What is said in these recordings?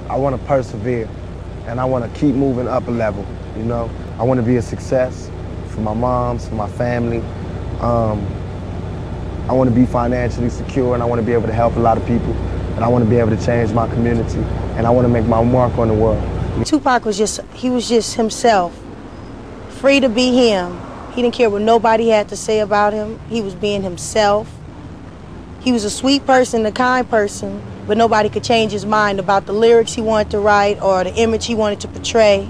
I want to persevere, and I want to keep moving up a level, you know? I want to be a success for my moms, for my family. I want to be financially secure, and I want to be able to help a lot of people, and I want to be able to change my community, and I want to make my mark on the world. Tupac was just himself, free to be him. He didn't care what nobody had to say about him. He was being himself. He was a sweet person, a kind person, but nobody could change his mind about the lyrics he wanted to write or the image he wanted to portray.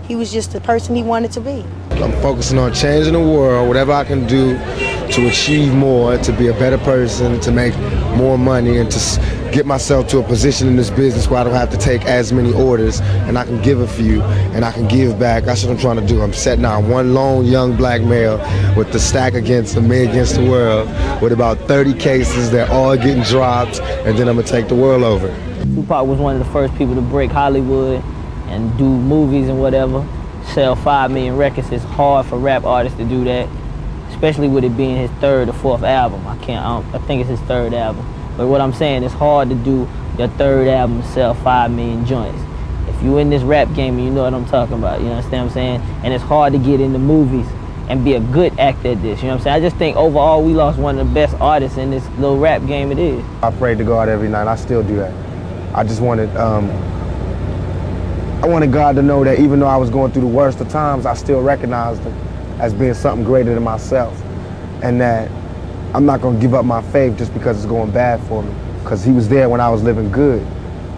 He was just the person he wanted to be. I'm focusing on changing the world, whatever I can do to achieve more, to be a better person, to make more money, and to get myself to a position in this business where I don't have to take as many orders, and I can give a few, and I can give back. That's what I'm trying to do. I'm setting out one lone young black male with the stack against me against the world, with about 30 cases. They're all getting dropped, and then I'm gonna take the world over. Tupac was one of the first people to break Hollywood and do movies and whatever, sell 5 million records. It's hard for rap artists to do that, especially with it being his 3rd or 4th album. I think it's his 3rd album. But what I'm saying, it's hard to do your 3rd album and sell 5 million joints. If you in this rap game, you know what I'm talking about, you understand what I'm saying? And it's hard to get into movies and be a good actor at this, you know what I'm saying? I just think overall we lost one of the best artists in this little rap game it is. I prayed to God every night. I still do that. I just wanted, I wanted God to know that even though I was going through the worst of times, I still recognized Him as being something greater than myself, and that I'm not gonna give up my faith just because it's going bad for me, because He was there when I was living good.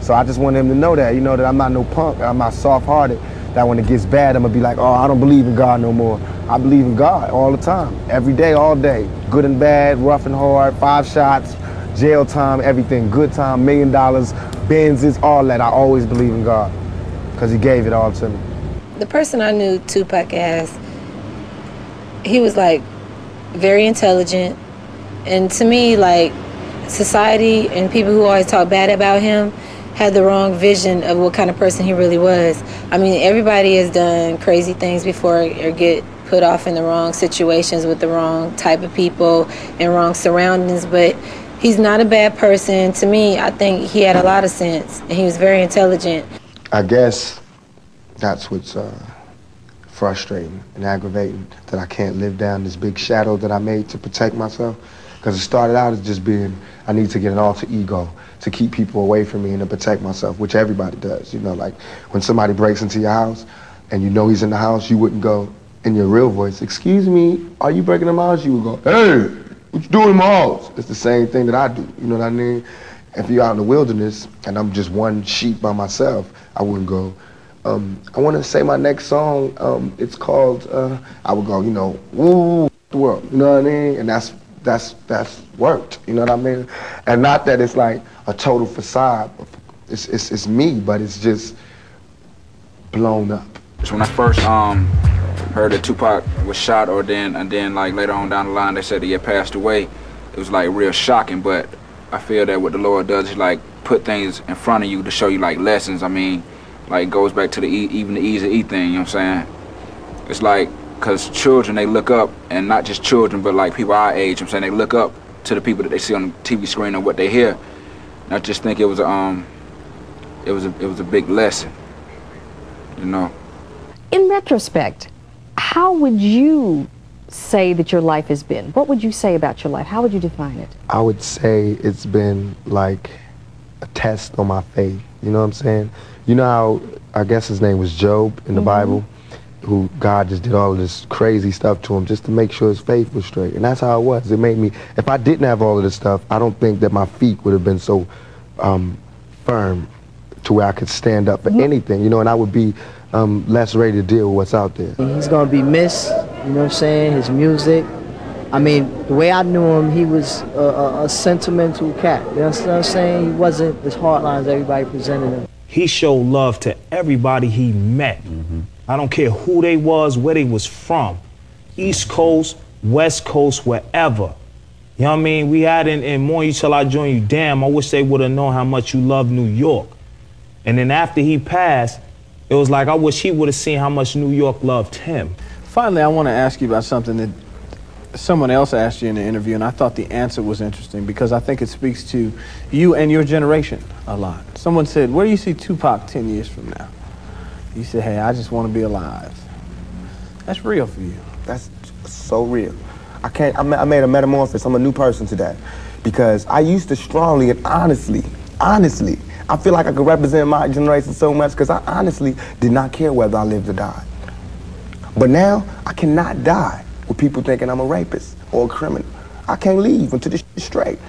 So I just want Him to know that, you know, that I'm not no punk, I'm not soft-hearted, that when it gets bad, I'm gonna be like, oh, I don't believe in God no more. I believe in God all the time, every day, all day, good and bad, rough and hard, 5 shots, jail time, everything, good time, $1 million, Benzes, all that. I always believe in God, because He gave it all to me. The person I knew Tupac as, he was like very intelligent, and to me, like, society and people who always talk bad about him had the wrong vision of what kind of person he really was. I mean, everybody has done crazy things before or get put off in the wrong situations with the wrong type of people and wrong surroundings, but he's not a bad person. To me, I think he had a lot of sense, and he was very intelligent. I guess that's what's frustrating and aggravating, that I can't live down this big shadow that I made to protect myself. Because it started out as just being, I need to get an alter ego to keep people away from me and to protect myself, which everybody does. You know, like when somebody breaks into your house and you know he's in the house, you wouldn't go in your real voice, excuse me, are you breaking in my house? You would go, hey, what you doing in my house? It's the same thing that I do, you know what I mean? If you're out in the wilderness and I'm just one sheep by myself, I wouldn't go, I want to say my next song, it's called, I would go, you know, woo, the world, you know what I mean? And that's worked, you know what I mean? And not that it's like a total facade, it's me, but it's just blown up. When I first heard that Tupac was shot, and then like later on down the line they said that he had passed away, it was like real shocking. But I feel that what the Lord does is like put things in front of you to show you like lessons. I mean, like it goes back to even the Eazy-E thing, you know what I'm saying? It's like, because children, they look up, and not just children, but like people our age, I'm saying, they look up to the people that they see on the TV screen and what they hear. And I just think it was a big lesson, you know. In retrospect, how would you say that your life has been? What would you say about your life? How would you define it? I would say it's been like a test on my faith, you know what I'm saying? You know how, I guess his name was Job in the Bible, who God just did all of this crazy stuff to him just to make sure his faith was straight. And that's how it was. It made me, if I didn't have all of this stuff, I don't think that my feet would have been so firm to where I could stand up for anything, you know, and I would be less ready to deal with what's out there. He's gonna be missed, you know what I'm saying, his music. I mean, the way I knew him, he was a sentimental cat, you know what I'm saying? He wasn't as hardline as everybody presented him. He showed love to everybody he met. I don't care who they was, where they was from. East Coast, West Coast, wherever. You know what I mean? We had in Mourn You Till I Join You, damn, I wish they would have known how much you love New York. And then after he passed, it was like, I wish he would have seen how much New York loved him. Finally, I want to ask you about something someone else asked you in the interview, and I thought the answer was interesting because I think it speaks to you and your generation a lot. Someone said, where do you see Tupac 10 years from now? You said, hey, I just want to be alive. That's real for you. That's so real. I made a metamorphosis. I'm a new person today. Because I used to strongly and honestly, I feel like I could represent my generation so much because I honestly did not care whether I lived or died. But now, I cannot die with people thinking I'm a rapist or a criminal. I can't leave until this shit's straight.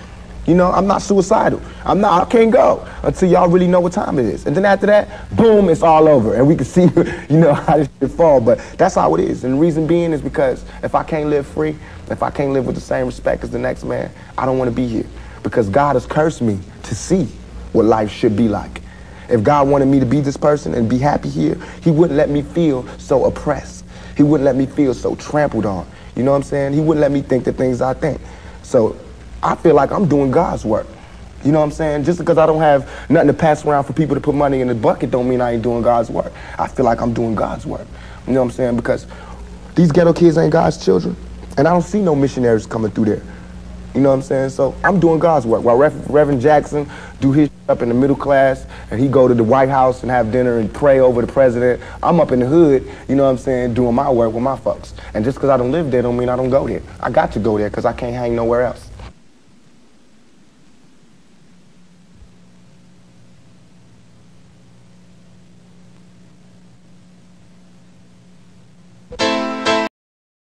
You know, I'm not suicidal. I can't go until y'all really know what time it is. And then after that, boom, it's all over. And we can see, you know, how this shit fall. But that's how it is. And the reason being is because if I can't live free, if I can't live with the same respect as the next man, I don't want to be here. Because God has cursed me to see what life should be like. If God wanted me to be this person and be happy here, he wouldn't let me feel so oppressed. He wouldn't let me feel so trampled on. You know what I'm saying? He wouldn't let me think the things I think. So I feel like I'm doing God's work. You know what I'm saying? Just because I don't have nothing to pass around for people to put money in the bucket don't mean I ain't doing God's work. I feel like I'm doing God's work. You know what I'm saying? Because these ghetto kids ain't God's children. And I don't see no missionaries coming through there. You know what I'm saying? So I'm doing God's work. While Reverend Jackson do his up in the middle class and he go to the White House and have dinner and pray over the president, I'm up in the hood, you know what I'm saying, doing my work with my folks. And just because I don't live there don't mean I don't go there. I got to go there because I can't hang nowhere else.